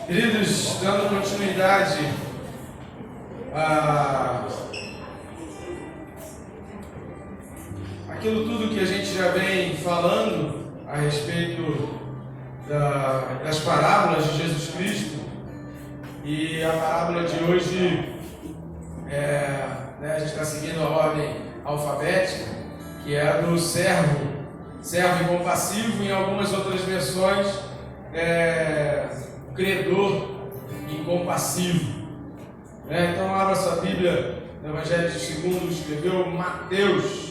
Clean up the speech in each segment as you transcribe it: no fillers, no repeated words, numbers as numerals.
Queridos, dando continuidade aquilo tudo que a gente já vem falando a respeito das parábolas de Jesus Cristo, e a parábola de hoje, a gente está seguindo a ordem alfabética, que é a do servo incompassivo, em algumas outras versões, o credor incompassivo. Então abra sua Bíblia no Evangelho segundo escreveu Mateus.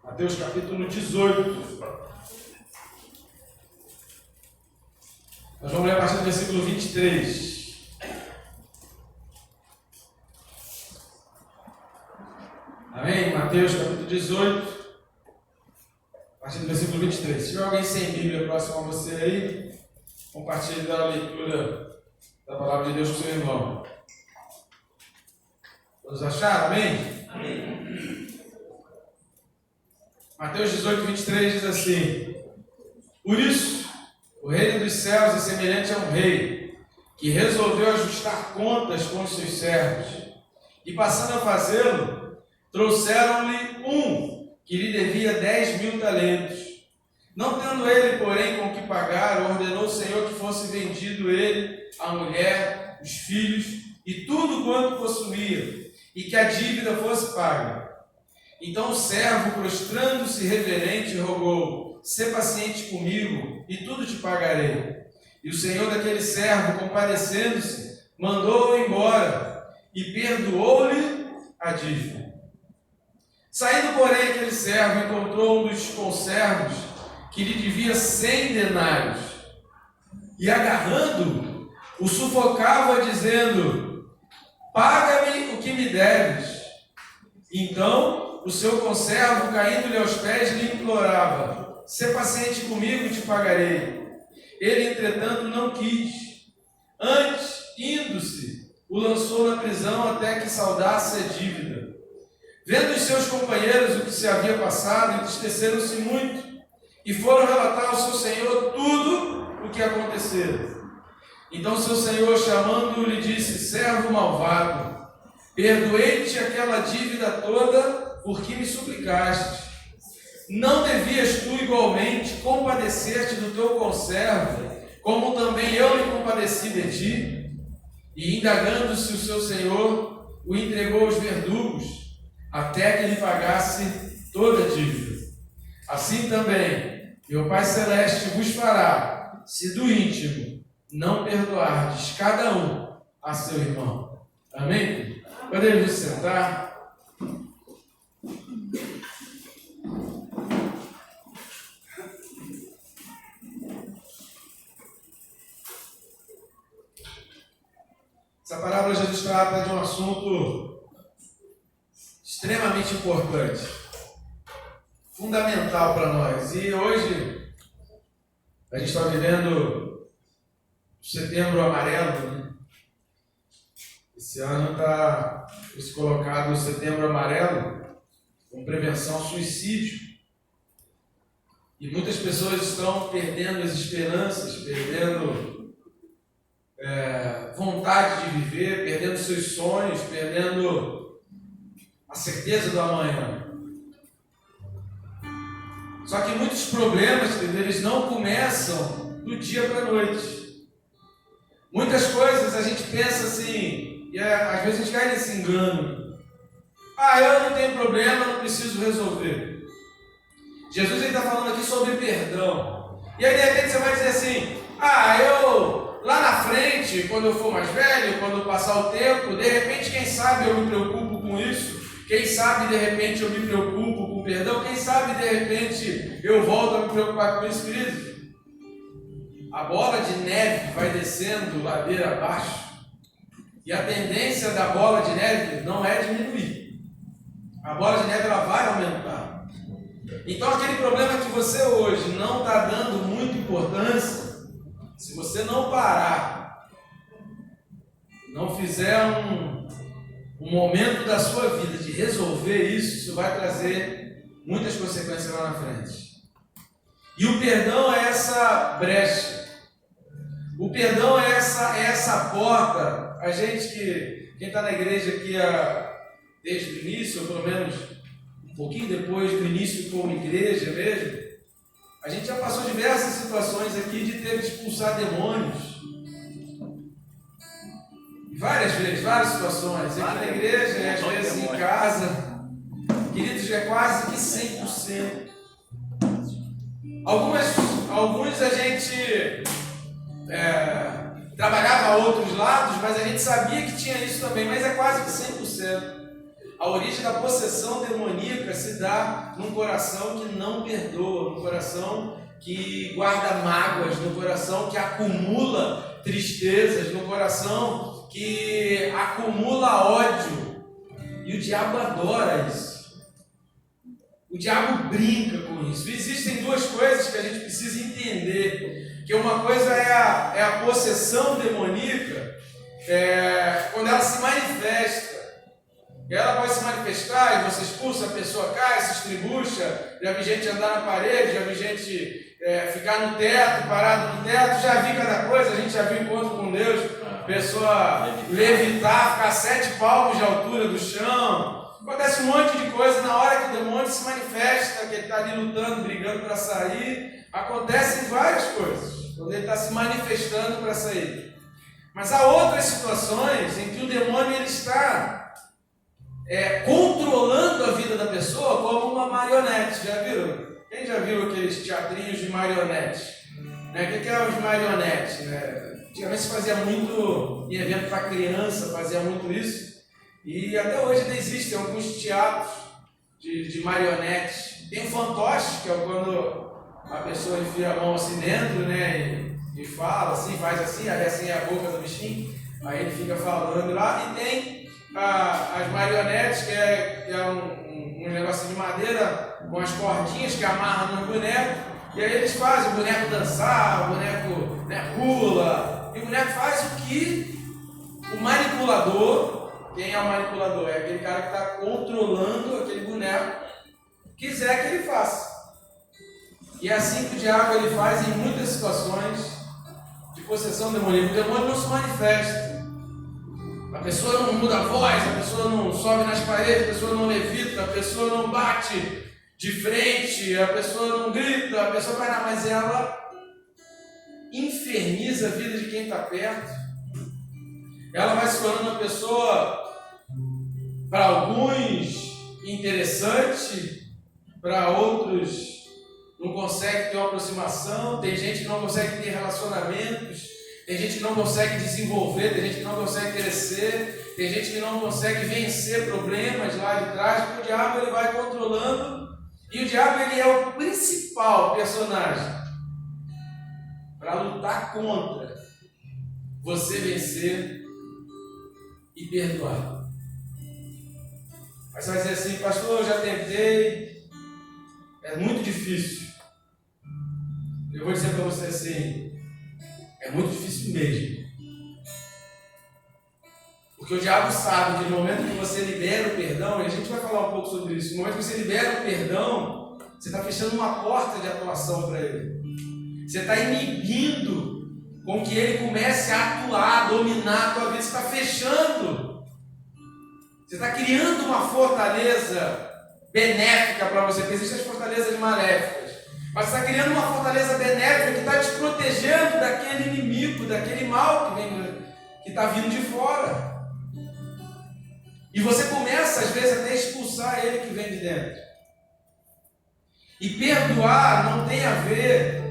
Mateus capítulo 18. Nós vamos ler a partir do versículo 23. Amém? Mateus capítulo 18, a partir do versículo 23. Se tiver alguém sem Bíblia próximo a você aí, compartilhe a leitura da palavra de Deus com o seu irmão. Todos acharam? Amém? Amém. Mateus 18, 23 diz assim: Por isso, o reino dos céus é semelhante a um rei que resolveu ajustar contas com os seus servos, e passando a fazê-lo, trouxeram-lhe um que lhe devia 10.000 talentos. Não tendo ele, porém, com que pagar, ordenou o Senhor que fosse vendido ele, a mulher, os filhos e tudo quanto possuía, e que a dívida fosse paga. Então o servo, prostrando-se reverente, rogou: Sê paciente comigo, e tudo te pagarei. E o senhor daquele servo, compadecendo-se, mandou-o embora, e perdoou-lhe a dívida. Saindo, porém, aquele servo encontrou um dos conservos, que lhe devia 100 denários, e agarrando-o, o sufocava, dizendo: Paga-me o que me deves. Então o seu conservo, caindo-lhe aos pés, lhe implorava: Sê paciente comigo, te pagarei. Ele, entretanto, não quis. Antes, indo-se, o lançou na prisão até que saldasse a dívida. Vendo os seus companheiros o que se havia passado, entristeceram-se muito e foram relatar ao seu senhor tudo o que acontecera. Então seu senhor, chamando-o, lhe disse: Servo malvado, perdoei-te aquela dívida toda porque me suplicaste. Não devias tu igualmente compadecer-te do teu conservo, como também eu me compadeci de ti? E indagando-se o seu senhor, o entregou aos verdugos, até que lhe pagasse toda a dívida. Assim também, meu Pai Celeste vos fará, se do íntimo não perdoardes cada um a seu irmão. Amém? Podemos nos sentar? Essa parábola Jesus trata de um assunto extremamente importante, fundamental para nós. E hoje a gente está vivendo o Setembro Amarelo, né? Esse ano está colocado o Setembro Amarelo com prevenção ao suicídio. E muitas pessoas estão perdendo as esperanças, perdendo vontade de viver, perdendo seus sonhos, perdendo a certeza do amanhã. Só que muitos problemas, eles não começam do dia para a noite. Muitas coisas a gente pensa assim, e às vezes a gente cai nesse engano: eu não tenho problema, não preciso resolver. Jesus está falando aqui sobre perdão. E aí de repente você vai dizer assim: lá na frente, quando eu for mais velho, quando eu passar o tempo, de repente, quem sabe eu me preocupo com isso, quem sabe de repente eu me preocupo com perdão, quem sabe de repente eu volto a me preocupar com isso, querido. A bola de neve vai descendo ladeira abaixo, e a tendência da bola de neve não é diminuir. A bola de neve ela vai aumentar. Então aquele problema que você hoje não está dando muita importância, se você não parar, não fizer um momento da sua vida de resolver isso, isso vai trazer muitas consequências lá na frente. E o perdão é essa brecha. O perdão é essa porta. A gente quem está na igreja aqui desde o início, ou pelo menos um pouquinho depois do início como igreja mesmo, a gente já passou diversas situações aqui de ter que expulsar demônios. Várias vezes, várias situações. Aqui na igreja, às vezes em casa. Queridos, é quase que 100%. Alguns a gente trabalhava a outros lados, mas a gente sabia que tinha isso também, mas é quase que 100%. A origem da possessão demoníaca se dá num coração que não perdoa, num coração que guarda mágoas, num coração que acumula tristezas, num coração que acumula ódio. E o diabo adora isso. O diabo brinca com isso. Existem duas coisas que a gente precisa entender. Que uma coisa é a possessão demoníaca, quando ela se manifesta. Ela pode se manifestar e você expulsa, a pessoa cai, se estribucha. Já vi gente andar na parede, já vi gente ficar no teto, parado no teto. Já vi cada coisa, a gente já viu encontro com Deus. Pessoa levitar, ficar 7 palmos de altura do chão. Acontece um monte de coisa na hora que o demônio se manifesta, que ele está ali lutando, brigando para sair. Acontecem várias coisas quando ele está se manifestando para sair. Mas há outras situações em que o demônio ele está controlando a vida da pessoa como uma marionete. Já viram? Quem já viu aqueles teatrinhos de marionete? O que é os marionetes? Antigamente se fazia muito em evento para criança, fazia muito isso. E até hoje ainda existem alguns teatros de marionetes. Tem o fantoche, que é quando a pessoa enfia a mão assim dentro, e fala assim, faz assim, aí assim é a boca do bichinho, aí ele fica falando lá. E tem as marionetes, que é um negócio de madeira com as cordinhas que amarram no boneco, e aí eles fazem o boneco dançar, o boneco pula, e o boneco faz o que o manipulador. Quem é o manipulador? É aquele cara que está controlando aquele boneco, quiser que ele faça. E é assim que o diabo ele faz em muitas situações de possessão demoníaca. O demônio não se manifesta. A pessoa não muda a voz, a pessoa não sobe nas paredes, a pessoa não levita, a pessoa não bate de frente, a pessoa não grita, a pessoa vai lá, mas ela inferniza a vida de quem está perto. Ela vai se tornando uma pessoa, para alguns, interessante, para outros não consegue ter uma aproximação. Tem gente que não consegue ter relacionamentos, tem gente que não consegue desenvolver, tem gente que não consegue crescer, tem gente que não consegue vencer problemas lá de trás, porque o diabo ele vai controlando, e o diabo ele é o principal personagem para lutar contra você vencer e perdoar. Mas você vai dizer assim: pastor, eu já tentei, é muito difícil. Eu vou dizer para você assim: é muito difícil mesmo. Porque o diabo sabe que no momento que você libera o perdão, e a gente vai falar um pouco sobre isso, no momento que você libera o perdão, você está fechando uma porta de atuação para ele. Você está inibindo com que ele comece a atuar, a dominar a tua vida. Você está fechando. Você está criando uma fortaleza benéfica para você, porque existem as fortalezas maléficas. Mas você está criando uma fortaleza benéfica que está te protegendo daquele inimigo, daquele mal que está vindo de fora. E você começa, às vezes, até a expulsar ele que vem de dentro. E perdoar não tem a ver,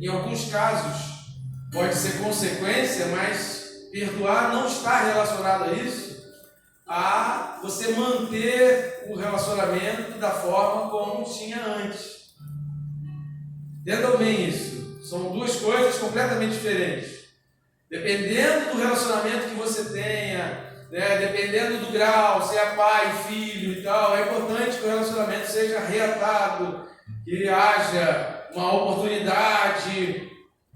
em alguns casos, pode ser consequência, mas perdoar não está relacionado a isso, a você manter o relacionamento da forma como tinha antes. Entendam bem isso. São duas coisas completamente diferentes. Dependendo do relacionamento que você tenha, dependendo do grau, se é pai, filho e tal, é importante que o relacionamento seja reatado, que haja uma oportunidade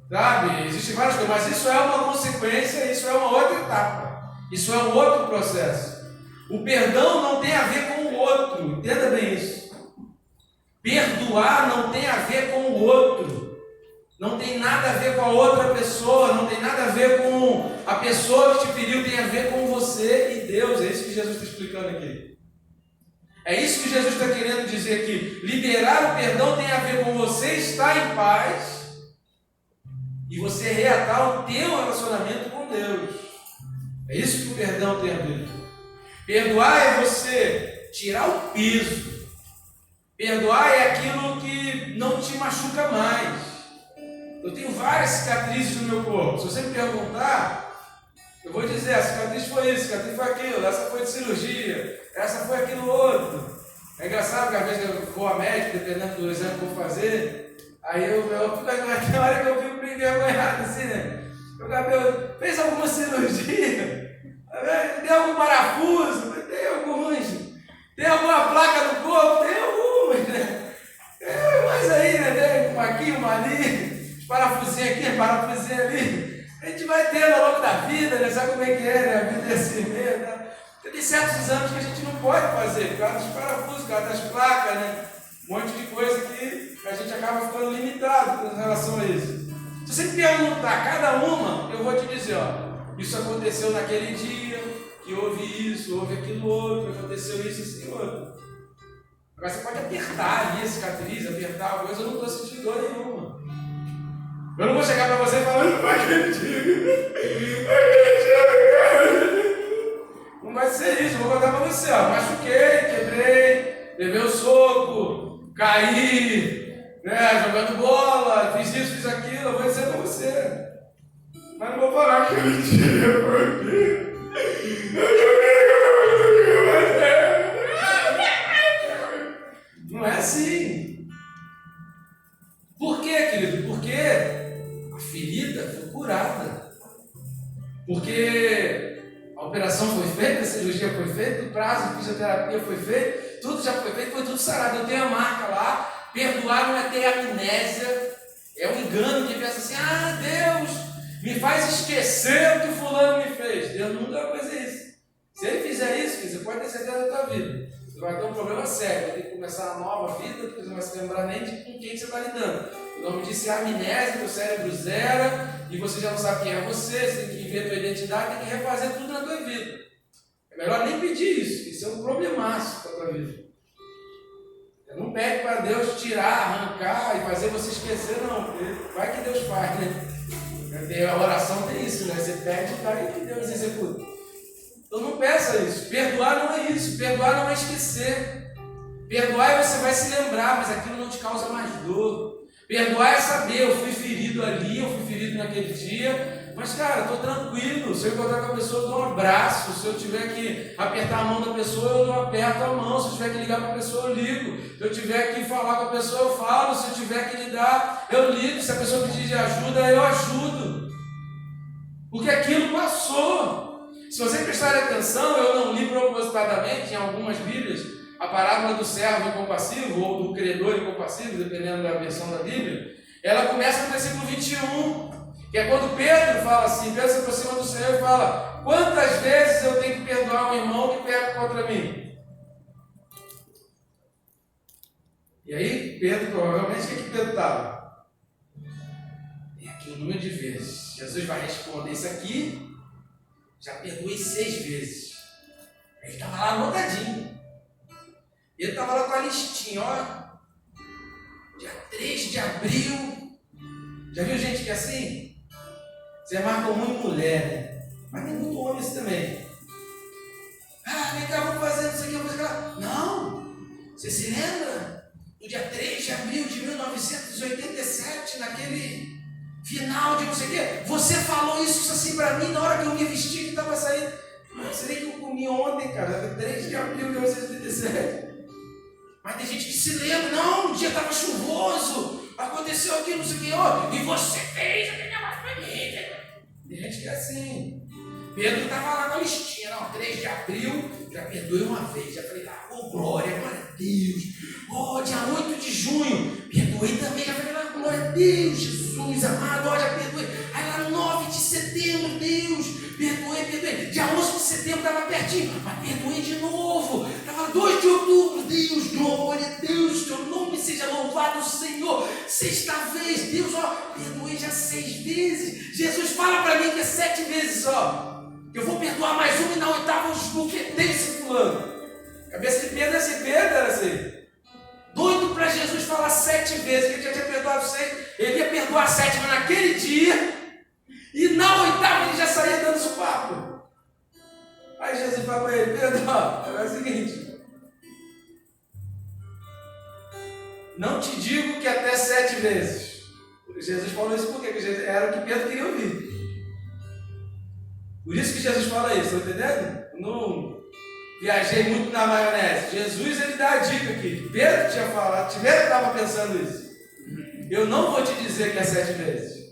Sabe? Existem várias coisas, mas isso é uma consequência, isso é uma outra etapa. Isso é um outro processo. O perdão não tem a ver com o outro, entenda bem isso. Perdoar não tem a ver com o outro. Não tem nada a ver com a outra pessoa, não tem nada a ver com a pessoa que te feriu, tem a ver com você e Deus. É isso que Jesus está explicando aqui. É isso que Jesus está querendo dizer aqui. Liberar o perdão tem a ver com você estar em paz e você reatar o teu relacionamento com Deus. É isso que o perdão tem a ver. Perdoar é você tirar o peso. Perdoar é aquilo que não te machuca mais. Eu tenho várias cicatrizes no meu corpo. Se você me perguntar, eu vou dizer, a cicatriz foi isso, a cicatriz foi aquilo, essa foi de cirurgia, essa foi aquilo outro. É engraçado que às vezes eu vou a médico, dependendo do exame que eu vou fazer, aí eu fico na hora que eu fico meio envergonhado assim, né? Eu fez alguma cirurgia? Tem algum parafuso? Tem alguns. Tem alguma placa no corpo? Tem algumas, né? Mas aí, né? Tem uma aqui, uma ali. Parafusinho aqui, parafusinho ali. A gente vai tendo ao longo da vida, né? Sabe como é que é, né? A vida é assim mesmo, né? Tem certos exames que a gente não pode fazer, por causa dos parafusos, por causa das placas, né? Um monte de coisa que a gente acaba ficando limitado com relação a isso. Se você me perguntar cada uma, eu vou te dizer, ó, isso aconteceu naquele dia, que houve isso, houve aquilo outro, aconteceu isso, assim, outro. Agora você pode apertar ali a cicatriz, apertar a coisa, eu não estou sentindo dor nenhuma. Eu não vou chegar para você e falar, não acredito. Não vai ser isso, eu vou contar para você, ó. Machuquei, quebrei, levei o soco, caí, né, jogando bola, fiz isso, fiz aquilo, eu vou dizer para você. Mas não vou falar que aquele dia foi aqui. Não é assim. Por quê, querido? Porque a ferida foi curada. Porque a operação foi feita, a cirurgia foi feita, o prazo de fisioterapia foi feito, tudo já foi feito, foi tudo sarado. Eu tenho a marca lá. Perdoar não é ter amnésia, é um engano que pensa assim, ah, Deus me faz esquecer o que fulano me fez. Deus nunca vai fazer isso. Se ele fizer isso, você pode ter certeza da tua vida. Você vai ter um problema sério, vai ter que começar uma nova vida, porque você não vai se lembrar nem de com quem você está lidando. O nome disso é amnésia, o cérebro zera, e você já não sabe quem é você tem que ver a tua identidade, tem que refazer tudo na tua vida. É melhor nem pedir isso é um problemaço para a tua vida. Não pede para Deus tirar, arrancar e fazer você esquecer, não, porque vai que Deus faz, né? A oração tem isso, né? Você pede e Deus executa. Então não peça isso. Perdoar não é isso. Perdoar não é esquecer. Perdoar é você vai se lembrar, mas aquilo não te causa mais dor. Perdoar é saber, eu fui ferido ali, eu fui ferido naquele dia, mas cara, eu estou tranquilo. Se eu encontrar com a pessoa, eu dou um abraço. Se eu tiver que apertar a mão da pessoa, eu não aperto a mão. Se eu tiver que ligar para a pessoa, eu ligo. Se eu tiver que falar com a pessoa, eu falo. Se eu tiver que lidar, eu ligo. Se a pessoa pedir ajuda, eu ajudo. Porque aquilo passou. Se você prestar atenção, eu não li propositadamente em algumas Bíblias a parábola do servo incompassivo ou do credor incompassivo, dependendo da versão da Bíblia. Ela começa no versículo 21, que é quando Pedro fala assim, Pedro se aproxima do Senhor e fala, quantas vezes eu tenho que perdoar um irmão que peca contra mim? E aí, Pedro, provavelmente, o que Pedro estava? É aqui o número de vezes. Jesus vai responder isso aqui, já perdoei 6 vezes. Ele estava lá anotadinho. Ele estava lá com a listinha, ó. Dia 3 de abril. Já viu gente que é assim? Você marca muito mulher, né? Mas tem muito homem assim também. Ah, vem cá, vamos fazer isso aqui, vamos fazer aquilo. Não! Você se lembra? No dia 3 de abril de 1987, naquele final de não sei o quê, você falou isso assim pra mim na hora que eu me vesti que estava saindo. Você nem que eu comi ontem, cara, 3 de abril de 1987. Mas tem gente que se lembra, não, o dia estava chuvoso, aconteceu aquilo, não sei o que, ó, e você fez aquele negócio pra mim. Tem gente que é assim. Pedro estava lá com a listinha, não, 3 de abril, já perdoei uma vez, já falei, glória a Deus. Dia 8 de junho, perdoei também, já falei, glória a Deus, Jesus amado, já perdoei. certinho, mas perdoei de novo. Estava 2 de outubro, Deus, glória a Deus, teu nome seja louvado, Senhor. 6ª vez, Deus, ó, perdoei já 6 vezes. Jesus fala para mim que é 7 vezes só. Eu vou perdoar mais uma e na 8ª eu esbufetei esse fulano. Cabeça de Pedro, esse Pedro era assim. Doido para Jesus falar 7 vezes, que ele já tinha perdoado 6, ele ia perdoar 7, mas naquele dia, e na 8ª ele já saía dando supapo. Aí Jesus fala para ele: Pedro, é o seguinte, não te digo que até 7 vezes. Jesus falou isso porque era o que Pedro queria ouvir. Por isso que Jesus fala isso, está entendendo? Não viajei muito na maionese. Jesus, ele dá a dica aqui. Pedro tinha falado, Pedro estava pensando isso. Eu não vou te dizer que é 7 vezes,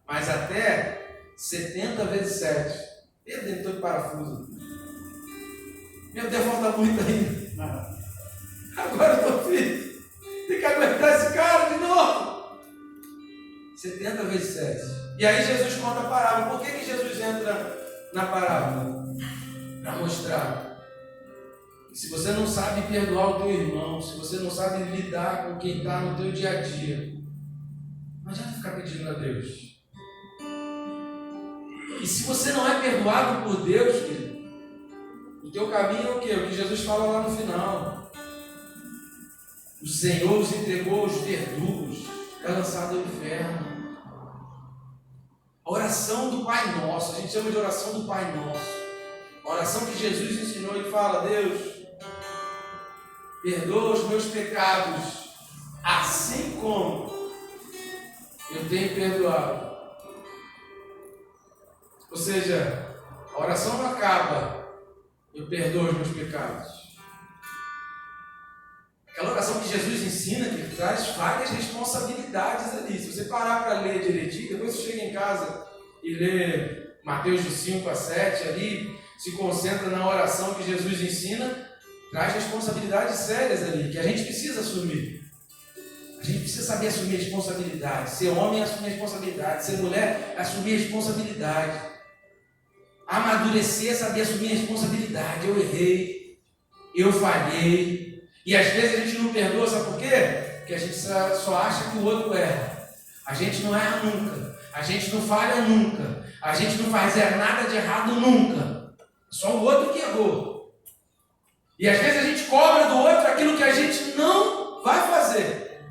mas até 70 vezes 7. Pedro entrou de parafuso. Meu Deus, falta muito ainda. Agora eu estou filho. Tem que aguentar esse cara de novo. 70 vezes 7. E aí Jesus conta a parábola. Por que Jesus entra na parábola? Para mostrar que se você não sabe perdoar o teu irmão, se você não sabe lidar com quem está no teu dia a dia, não adianta ficar pedindo a Deus. E se você não é perdoado por Deus, querido, o teu caminho é o quê? O que Jesus fala lá no final. O Senhor os entregou aos verdugos, é lançado ao inferno. A oração do Pai Nosso, a gente chama de oração do Pai Nosso. A oração que Jesus ensinou, ele fala: Deus, perdoa os meus pecados, assim como eu tenho perdoado. Ou seja, a oração não acaba, eu perdoo os meus pecados. Aquela oração que Jesus ensina, que traz várias responsabilidades ali. Se você parar para ler direitinho, depois você chega em casa e lê Mateus de 5 a 7 ali, se concentra na oração que Jesus ensina, traz responsabilidades sérias ali, que a gente precisa assumir. A gente precisa saber assumir a responsabilidade. Ser homem é assumir a responsabilidade, ser mulher é assumir a responsabilidade. Amadurecer é saber assumir a responsabilidade. Eu errei, eu falhei. E às vezes a gente não perdoa, sabe por quê? Porque a gente só acha que o outro erra. A gente não erra nunca. A gente não falha nunca. A gente não faz nada de errado nunca. Só o outro que errou. E às vezes a gente cobra do outro aquilo que a gente não vai fazer.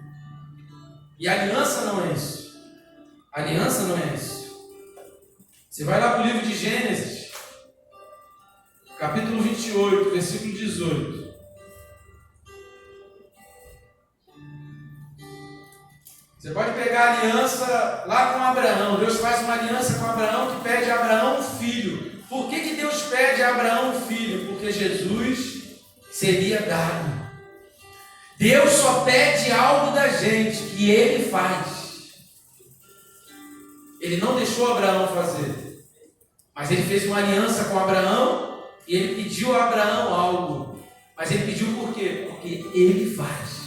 E a aliança não é isso. A aliança não é isso. Você vai lá para o livro de Gênesis, capítulo 28, versículo 18. Você pode pegar a aliança lá com Abraão. Deus faz uma aliança com Abraão que pede a Abraão um filho. Por que Deus pede a Abraão um filho? Porque Jesus seria dado. Deus só pede algo da gente que Ele faz. Ele não deixou Abraão fazer. Mas Ele fez uma aliança com Abraão e Ele pediu a Abraão algo. Mas Ele pediu por quê? Porque Ele faz.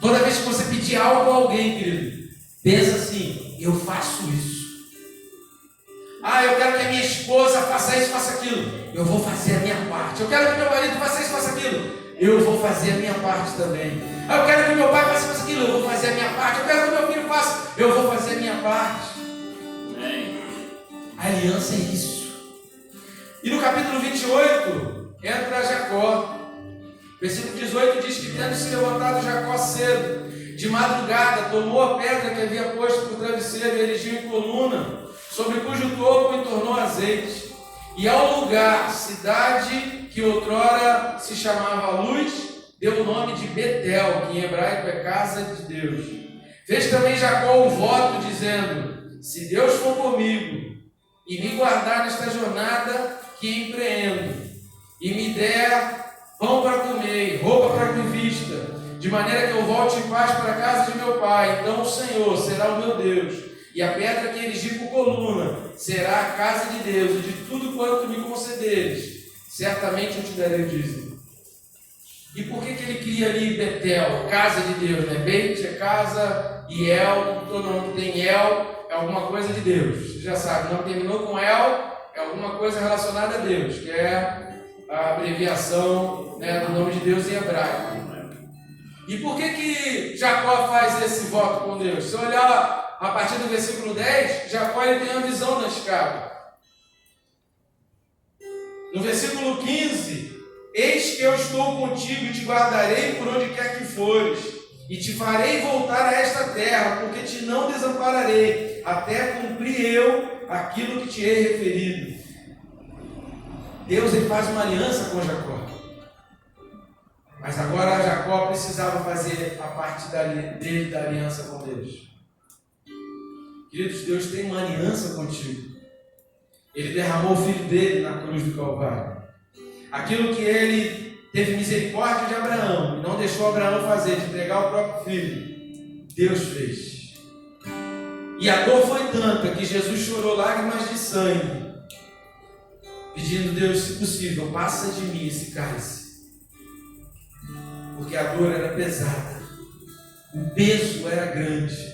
Toda vez que você pedir algo a alguém, querido, pensa assim: eu faço isso. Ah, eu quero que a minha esposa faça isso, faça aquilo. Eu vou fazer a minha parte. Eu quero que meu marido faça isso, faça aquilo. Eu vou fazer a minha parte também. Ah, eu quero que meu pai faça isso, aquilo. Eu vou fazer a minha parte. Eu quero que meu filho faça. Eu vou fazer a minha parte. A aliança é isso. E no capítulo 28, entra Jacó. Versículo 18 diz que, tendo se levantado Jacó cedo, de madrugada, tomou a pedra que havia posto por travesseiro e erigiu em coluna, sobre cujo topo entornou azeite. E ao lugar, cidade que outrora se chamava Luz, deu o nome de Betel, que em hebraico é casa de Deus. Fez também Jacó um voto, dizendo: se Deus for comigo e me guardar nesta jornada que empreendo, e me der pão para comer, roupa para me vista, de maneira que eu volte em paz para a casa de meu pai, então o Senhor será o meu Deus, e a pedra que erigi por coluna será a casa de Deus, e de tudo quanto me concederes, certamente eu te darei o dízimo. E por que ele cria ali Betel, casa de Deus, né? Beit é casa, e El, todo nome que tem El é alguma coisa de Deus. Você já sabe, não terminou com El, é alguma coisa relacionada a Deus, que é a abreviação, né, do nome de Deus em hebraico. E por que Jacó faz esse voto com Deus? Se olhar a partir do versículo 10, Jacó ele tem uma visão da escada. No versículo 15, eis que eu estou contigo e te guardarei por onde quer que fores, e te farei voltar a esta terra, porque te não desampararei, até cumprir eu aquilo que te hei referido. Deus ele faz uma aliança com Jacó. Mas agora Jacó precisava fazer a parte dele da aliança com Deus. Queridos, Deus tem uma aliança contigo. Ele derramou o filho dele na cruz do Calvário. Aquilo que ele teve misericórdia de Abraão e não deixou Abraão fazer, de entregar o próprio filho, Deus fez. E a dor foi tanta que Jesus chorou lágrimas de sangue, pedindo: Deus, se possível, passa de mim esse cálice. Porque a dor era pesada, o peso era grande.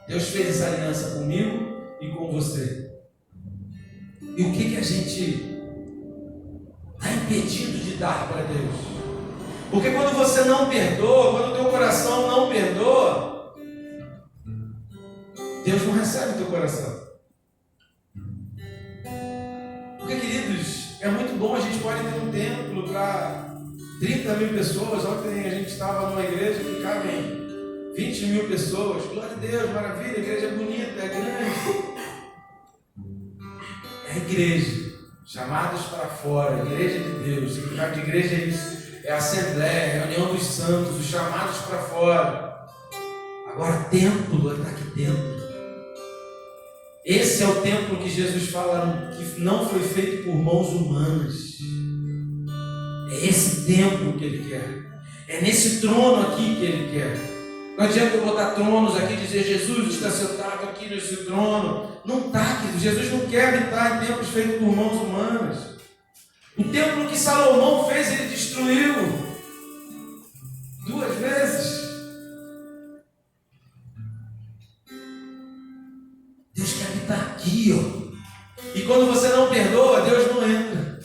Deus fez essa aliança comigo e com você. E o que a gente está impedido de dar para Deus? Porque quando você não perdoa, quando o teu coração não perdoa, Deus não recebe o teu coração. Porque, queridos, é muito bom, a gente pode ter um templo para 30 mil pessoas. Ontem a gente estava numa igreja que cabem 20 mil pessoas. Glória a Deus, maravilha, a igreja é bonita, é grande. É a igreja, chamados para fora, a igreja de Deus. O significado de igreja é isso, é a assembleia, a reunião dos santos, os chamados para fora. Agora, templo está aqui dentro. Esse é o templo que Jesus fala que não foi feito por mãos humanas. É esse templo que Ele quer. É nesse trono aqui que Ele quer. Não adianta eu botar tronos aqui e dizer: Jesus está sentado aqui nesse trono. Não está, querido. Jesus não quer habitar em templos feitos por mãos humanas. O templo que Salomão fez, ele destruiu 2 vezes. Deus quer habitar aqui, ó. E quando você não perdoa, Deus não entra.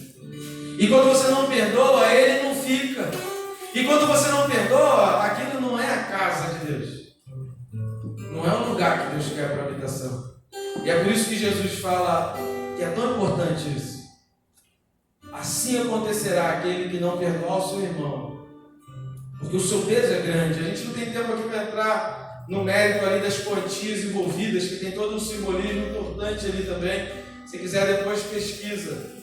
E quando você não perdoa, Ele não fica. E quando você não perdoa, aquilo não é a casa de Deus. Não é o lugar que Deus quer para a habitação. E é por isso que Jesus fala que é tão importante isso. Assim acontecerá aquele que não perdoar o seu irmão. Porque o seu peso é grande. A gente não tem tempo aqui para entrar no mérito ali das quantias envolvidas, que tem todo um simbolismo importante ali também. Se quiser depois pesquisa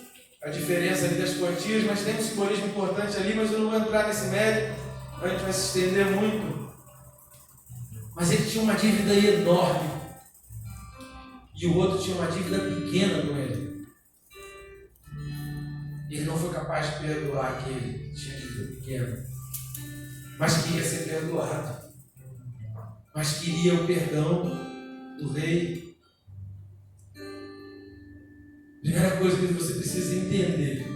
a diferença ali das quantias, mas tem um simbolismo importante ali, mas eu não vou entrar nesse mérito, a gente vai se estender muito. Mas ele tinha uma dívida enorme e o outro tinha uma dívida pequena com ele. Ele não foi capaz de perdoar aquele que tinha dívida pequena, mas queria ser perdoado, mas queria o perdão do rei. Primeira coisa que você precisa entender: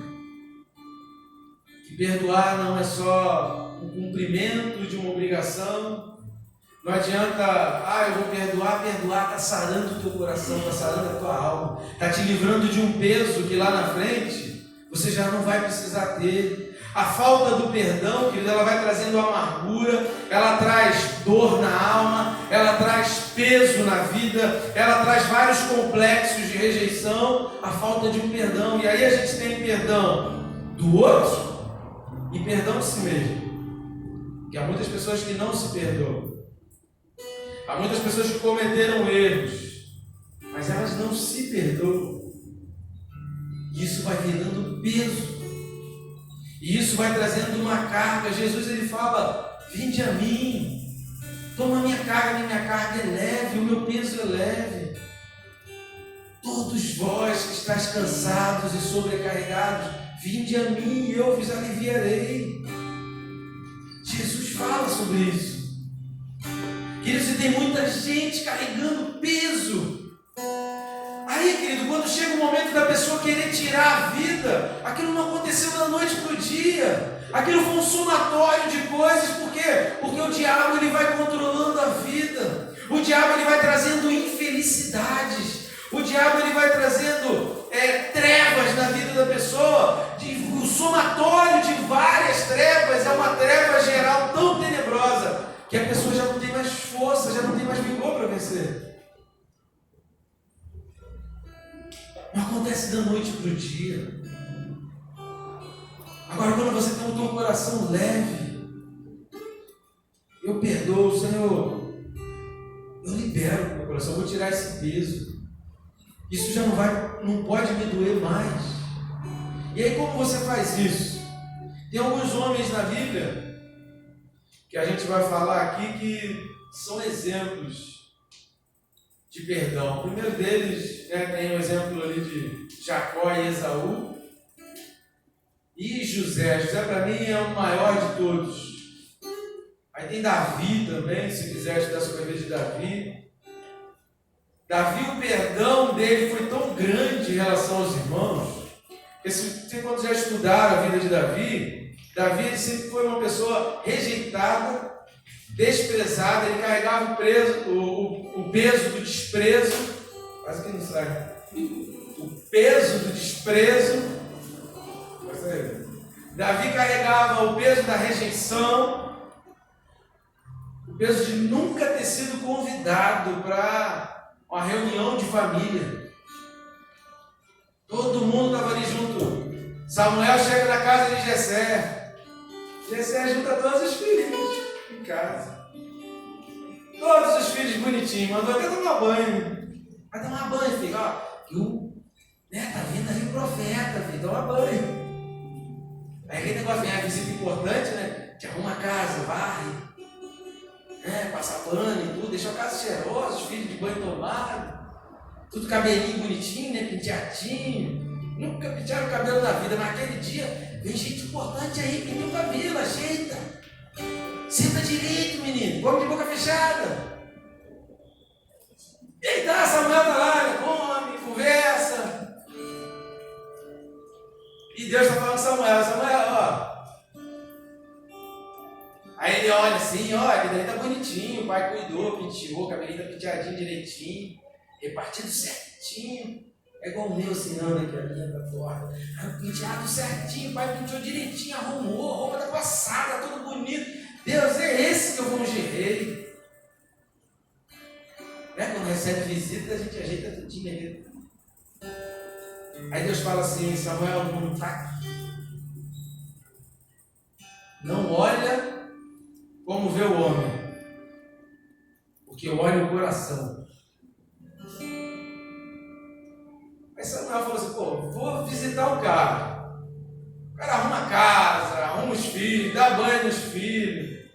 que perdoar não é só um cumprimento de uma obrigação. Não adianta, eu vou perdoar está sarando o teu coração, está sarando a tua alma, está te livrando de um peso que lá na frente você já não vai precisar ter. A falta do perdão, querido, ela vai trazendo amargura, ela traz dor na alma, ela traz peso na vida, ela traz vários complexos de rejeição, a falta de um perdão. E aí a gente tem perdão do outro e perdão de si mesmo. Que há muitas pessoas que não se perdoam. Há muitas pessoas que cometeram erros, mas elas não se perdoam. E isso vai virando peso. E isso vai trazendo uma carga. Jesus ele fala: vinde a mim, toma a minha carga é leve, o meu peso é leve. Todos vós que estáis cansados e sobrecarregados, vinde a mim e eu vos aliviarei. Jesus fala sobre isso. Querido, tem muita gente carregando peso. Aí, querido, quando chega o momento da pessoa querer tirar a vida, aquilo não aconteceu da noite para o dia. Aquilo foi um somatório de coisas. Por quê? Porque o diabo ele vai controlando a vida. O diabo ele vai trazendo infelicidade infelicidades. O diabo ele vai trazendo trevas na vida da pessoa. O somatório de várias trevas é uma treva geral tão tenebrosa que a pessoa já não tem mais força, já não tem mais vigor para vencer. Não acontece da noite para o dia. Agora, quando você tem o teu coração leve, eu perdoo, Senhor, eu libero o meu coração, eu vou tirar esse peso. Isso já não pode me doer mais. E aí, como você faz isso? Tem alguns homens na Bíblia que a gente vai falar aqui que são exemplos de perdão. O primeiro deles, tem o exemplo ali de Jacó e Esaú. E José. José para mim é o maior de todos. Aí tem Davi também, se quiser estudar sobre a vida de Davi. Davi, o perdão dele foi tão grande em relação aos irmãos, que se quando já estudaram a vida de Davi, Davi sempre foi uma pessoa rejeitada, desprezada, ele carregava o peso do desprezo, quase que não sai, o peso do desprezo, Davi carregava o peso da rejeição, o peso de nunca ter sido convidado para uma reunião de família. Todo mundo estava ali junto. Samuel chega na casa de Jessé. Jessé junta todos os filhos em casa. Todos os filhos bonitinhos. Mandou até tomar banho. Vai tomar banho, filho. Ó, tá vindo aí o profeta, filho. Toma banho. Aí aquele negócio vem a visita importante, né? Te arruma a casa, varre. Passa pano e tudo, deixa a casa cheirosa, os filhos de banho tomado, tudo cabelinho bonitinho, né? Penteadinho. Nunca pentearam o cabelo na vida, mas naquele dia vem gente importante aí, pinta o cabelo, ajeita. Senta direito, menino, come de boca fechada. E aí tá, Samuel tá lá, né? Come, conversa. E Deus está falando com Samuel, ó. Aí ele olha assim, olha, ele tá bonitinho, o pai cuidou, penteou, o cabelinho tá penteadinho direitinho, repartido certinho. É igual o meu, assim, não, né, que a linha tá torta. Aí o penteado certinho, o pai penteou direitinho, arrumou, a roupa tá passada, tudo bonito. Deus, é esse que eu vou ungir rei. Quando recebe visita, a gente ajeita tudinho ali. Aí Deus fala assim, Samuel, não tá aqui. Não olha como vê o homem, porque olha o coração. Aí Samuel falou assim, vou visitar o cara. O cara arruma a casa, arruma os filhos, dá banho nos filhos.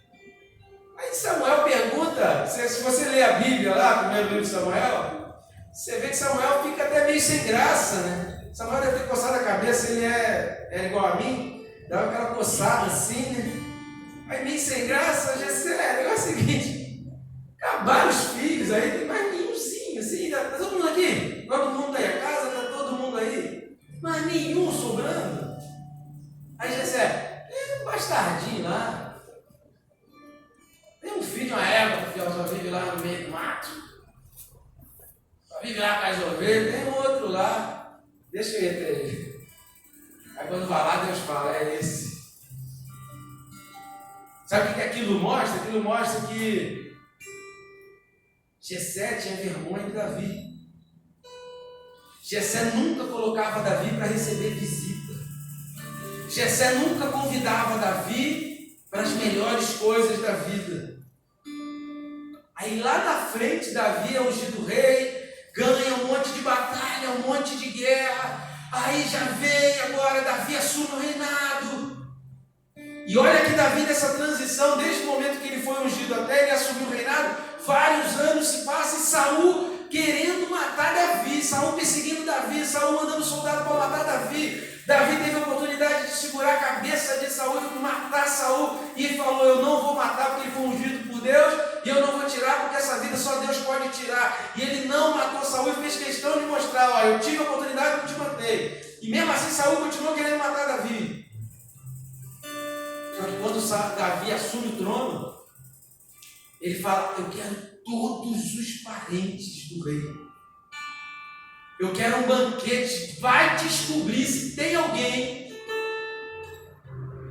Aí Samuel pergunta, se você lê a Bíblia lá, o primeiro livro de Samuel, você vê que Samuel fica até meio sem graça, né? Samuel deve ter coçado a cabeça, ele é igual a mim, dava aquela coçada assim, né? Aí meio sem graça, Jessé, é o seguinte, acabaram os filhos, aí tem mais nenhumzinho, assim, tá todo mundo aqui, todo mundo aí, a casa tá todo mundo aí, mas nenhum sobrando. Aí Jessé, tem um bastardinho lá, tem um filho de uma égua, que só vive lá no meio do mato, só vive lá com as ovelhas, tem outro lá, deixa eu ir até ele. Aí quando vai lá, Deus fala, é esse. Sabe o que aquilo mostra? Aquilo mostra que Jessé tinha vergonha de Davi. Jessé nunca colocava Davi para receber visita. Jessé nunca convidava Davi para as melhores coisas da vida. Aí lá na frente, Davi é ungido rei, ganha um monte de batalha, um monte de guerra. Aí já vem agora, Davi assume o reinado. E olha que Davi nessa transição, desde o momento que ele foi ungido até ele assumir o reinado, vários anos se passam e Saul querendo matar Davi, Saul perseguindo Davi, Saul mandando soldado para matar Davi. Davi teve a oportunidade de segurar a cabeça de Saul e matar Saul, e ele falou, eu não vou matar porque ele foi ungido por Deus, e eu não vou tirar porque essa vida só Deus pode tirar. E ele não matou Saul e fez questão de mostrar, eu tive a oportunidade e não te matei. E mesmo assim Saul continuou querendo matar Davi. Só que quando Davi assume o trono, Ele fala: eu quero todos os parentes do rei. Eu quero um banquete. Vai descobrir se tem alguém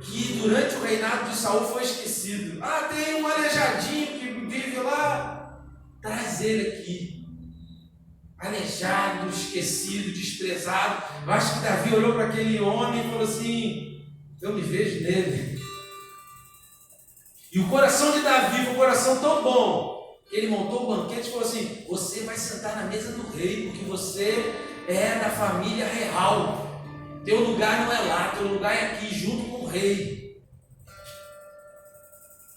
que durante o reinado de Saul foi esquecido. Ah, tem um aleijadinho que vive lá. Traz ele aqui. Aleijado, esquecido, desprezado. Eu acho que Davi olhou para aquele homem e falou assim: eu me vejo nele. E o coração de Davi foi um coração tão bom que ele montou o banquete e falou assim: você vai sentar na mesa do rei, porque você é da família real. Teu lugar não é lá, teu lugar é aqui, junto com o rei.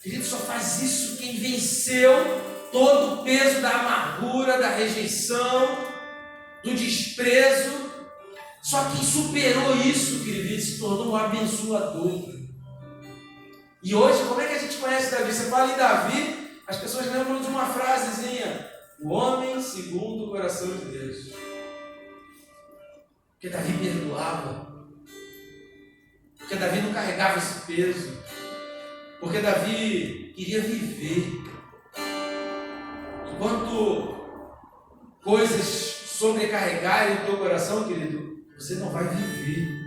Querido, só faz isso quem venceu todo o peso da amargura, da rejeição, do desprezo. Só quem superou isso, querido, se tornou um abençoador. E hoje, como é que a gente conhece Davi? Você fala em Davi, as pessoas lembram de uma frasezinha: o homem segundo o coração de Deus. Porque Davi perdoava. Porque Davi não carregava esse peso. Porque Davi queria viver. Enquanto coisas sobrecarregarem o teu coração, querido, você não vai viver.